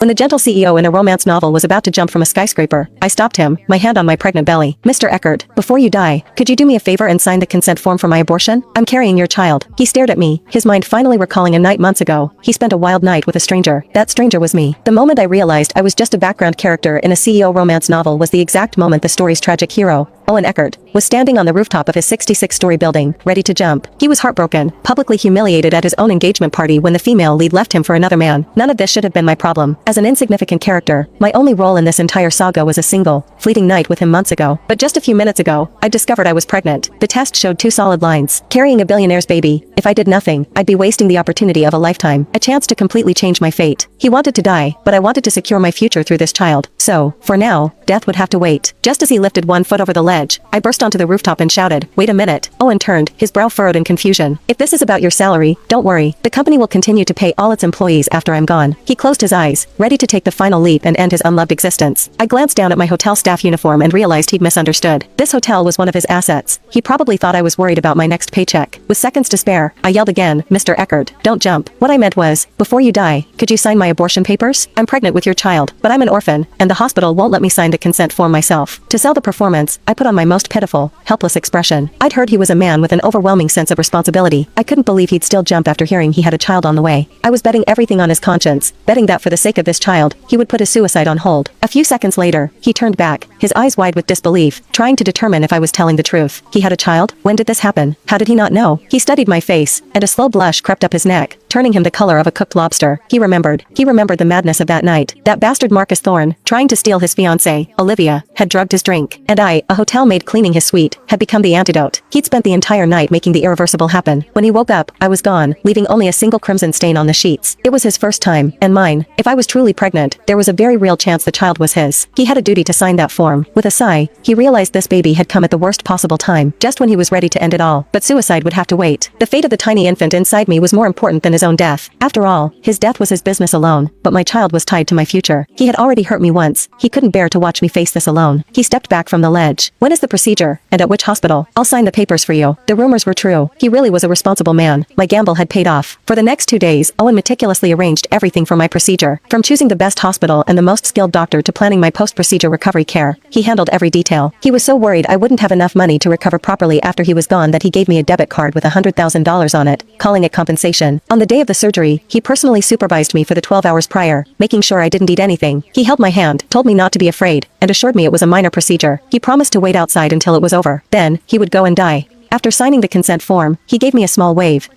When the gentle CEO in a romance novel was about to jump from a skyscraper, I stopped him, my hand on my pregnant belly. Mr. Eckert, before you die, could you do me a favor and sign the consent form for my abortion? I'm carrying your child. He stared at me, his mind finally recalling a night months ago. He spent a wild night with a stranger. That stranger was me. The moment I realized I was just a background character in a CEO romance novel was the exact moment the story's tragic hero, Owen Eckert, was standing on the rooftop of his 66-story building, ready to jump. He was heartbroken, publicly humiliated at his own engagement party when the female lead left him for another man. None of this should have been my problem. As an insignificant character, my only role in this entire saga was a single, fleeting night with him months ago. But just a few minutes ago, I discovered I was pregnant. The test showed 2 solid lines. Carrying a billionaire's baby. If I did nothing, I'd be wasting the opportunity of a lifetime. A chance to completely change my fate. He wanted to die, but I wanted to secure my future through this child. So, for now, death would have to wait. Just as he lifted one foot over the ledge, I burst onto the rooftop and shouted, "Wait a minute." Owen turned, his brow furrowed in confusion. "If this is about your salary, don't worry. The company will continue to pay all its employees after I'm gone." He closed his eyes, ready to take the final leap and end his unloved existence. I glanced down at my hotel staff uniform and realized he'd misunderstood. This hotel was one of his assets. He probably thought I was worried about my next paycheck. With seconds to spare, I yelled again, "Mr. Eckert, don't jump." What I meant was, before you die, could you sign my abortion papers? I'm pregnant with your child, but I'm an orphan, and the hospital won't let me sign the consent form myself. To sell the performance, I put on my most pitiful, helpless expression. I'd heard he was a man with an overwhelming sense of responsibility. I couldn't believe he'd still jump after hearing he had a child on the way. I was betting everything on his conscience, betting that for the sake of this child, he would put his suicide on hold. A few seconds later, he turned back, his eyes wide with disbelief, trying to determine if I was telling the truth. He had a child? When did this happen? How did he not know? He studied my face, and a slow blush crept up his neck, turning him the color of a cooked lobster. He remembered the madness of that night. That bastard Marcus Thorne, trying to steal his fiancée, Olivia, had drugged his drink. And I, a hotel maid cleaning his suite, had become the antidote. He'd spent the entire night making the irreversible happen. When he woke up, I was gone, leaving only a single crimson stain on the sheets. It was his first time, and mine. If I was truly pregnant, there was a very real chance the child was his. He had a duty to sign that form. With a sigh, he realized this baby had come at the worst possible time, just when he was ready to end it all. But suicide would have to wait. The fate of the tiny infant inside me was more important than his own death. After all, his death was his business alone, but my child was tied to my future. He had already hurt me once. He couldn't bear to watch me face this alone. He stepped back from the ledge. "When is the procedure? And at which hospital? I'll sign the papers for you." The rumors were true. He really was a responsible man. My gamble had paid off. For the next 2 days, Owen meticulously arranged everything for my procedure. From choosing the best hospital and the most skilled doctor to planning my post-procedure recovery care, he handled every detail. He was so worried I wouldn't have enough money to recover properly after he was gone that he gave me a debit card with $100,000 on it, calling it compensation. On the day of the surgery, he personally supervised me for the 12 hours prior, making sure I didn't eat anything. He held my hand, told me not to be afraid, and assured me it was a minor procedure. He promised to wait outside until it was over. Then, he would go and die. After signing the consent form, he gave me a small wave.